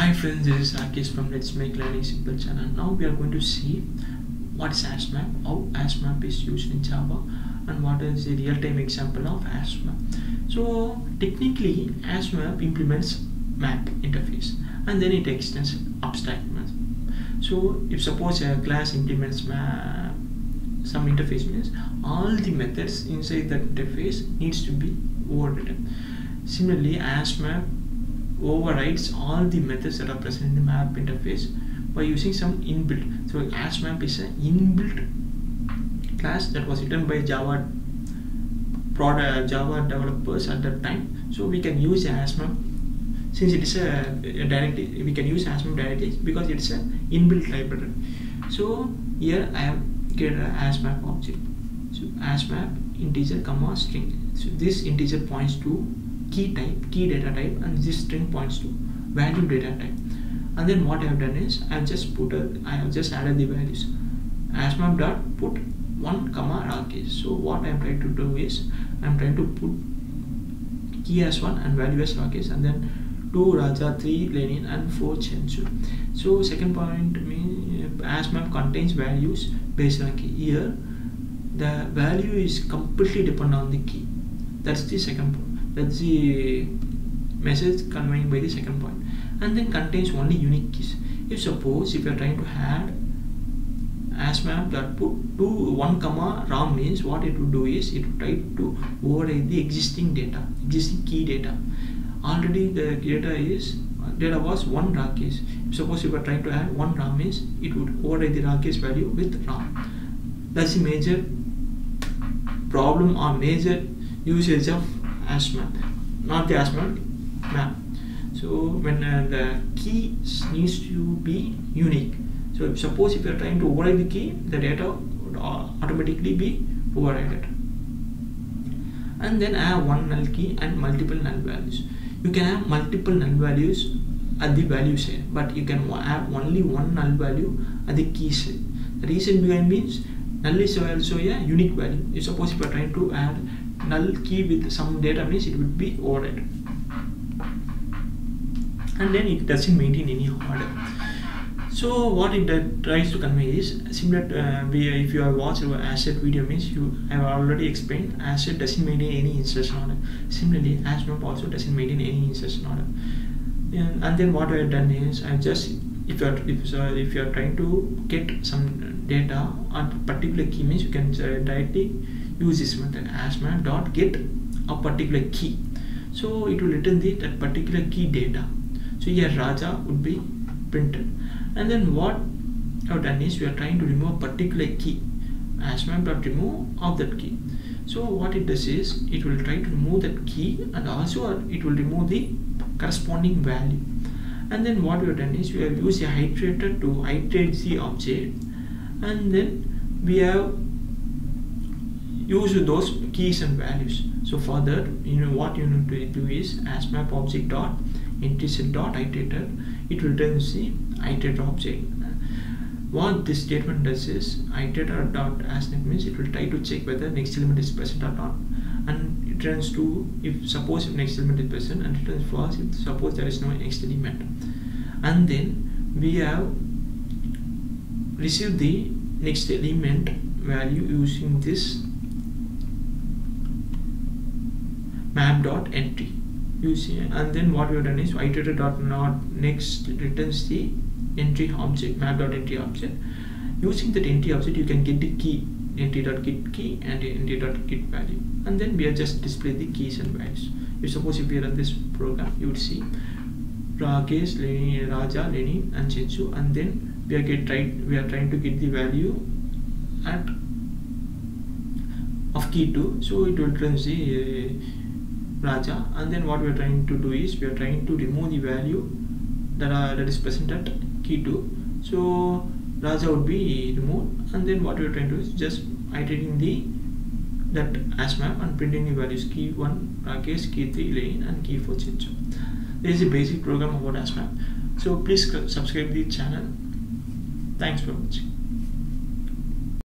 Hi friends, this is Rakesh from Let's Make Learning Simple channel. Now we are going to see what is HashMap, how HashMap is used in Java, and what is a real-time example of HashMap. So technically HashMap implements map interface and then it extends AbstractMap. So if suppose a class implements map, some interface means all the methods inside that interface needs to be overridden. Similarly, HashMap overrides all the methods that are present in the map interface by using some inbuilt. So HashMap is an inbuilt class that was written by Java developers at that time. So we can use HashMap since it is a directly. We can use HashMap directly because it's an inbuilt library. So here I have created a HashMap object. So HashMap integer comma string. So this integer points to key type, key data type, and this string points to value data type. And then what I have done is I have just added the values. HashMap dot put 1 comma rakesh. So what I am trying to do is I am trying to put key as 1 and value as rakesh, and then 2 Raja, 3 Lenin, and 4 Chenchu. So second point means HashMap contains values based on key. Here the value is completely dependent on the key. That's the second point. That's the message conveying by the second point. And then contains only unique keys. If you are trying to add HashMap that put 1 comma ram means what it will do is it will try to override the existing data, existing key data. Already the data was 1 rakesh. Suppose you are trying to add 1 ram means it would override the rakesh value with ram. That's the major problem or major usage of HashMap, not the HashMap map. So when the key needs to be unique. So suppose if you are trying to override the key, the data would automatically be overridden. And then I have one null key and multiple null values. You can have multiple null values at the value side, but you can have only one null value at the key side. The reason behind means null is also a unique value. If suppose if you are trying to add null key with some data means it would be overridden, and then it doesn't maintain any order. So what it tries to convey is similar if you have watched our asset video means you have already explained asset doesn't maintain any insertion order. Similarly HashMap also doesn't maintain any insertion order. And then what I have done is I just if you are trying to get some data on a particular key means you can directly use this method HashMap dot get a particular key. So it will return that particular key data. So here Raja would be printed. And then what I have done is we are trying to remove a particular key. HashMap dot remove of that key. So what it does is it will try to remove that key and also it will remove the corresponding value. And then what we have done is we have used a iterator to iterate the object, and then we have used those keys and values. So for that, what you need to do is HashMap object dot integer dot iterator. It returns the iterator object. What this statement does is iterator dot HashMap means it will try to check whether next element is present or not, and it returns true if suppose if next element is present, and returns false if suppose there is no next element. And then we have received the next element value using this map.entry and then what we have done is iterator dot not next returns the entry object, map.entry object. Using that entry object you can get the key, entry.get key and entry.get value, and then we have just displayed the keys and values. Suppose if we run this program, you would see Rakesh, Lenin, Raja, Lenin, and Chenchu, and then we are trying to get the value of key 2. So it will return the Raja, and then what we are trying to do is we are trying to remove the value that is present at key 2. So Raja would be removed, and then what we are trying to do is just iterating that HashMap and printing the values key 1 Rakesh, key 3 Lenin, and key 4 Chenchu. This is a basic program about HashMap. So please subscribe the channel. Thanks for watching.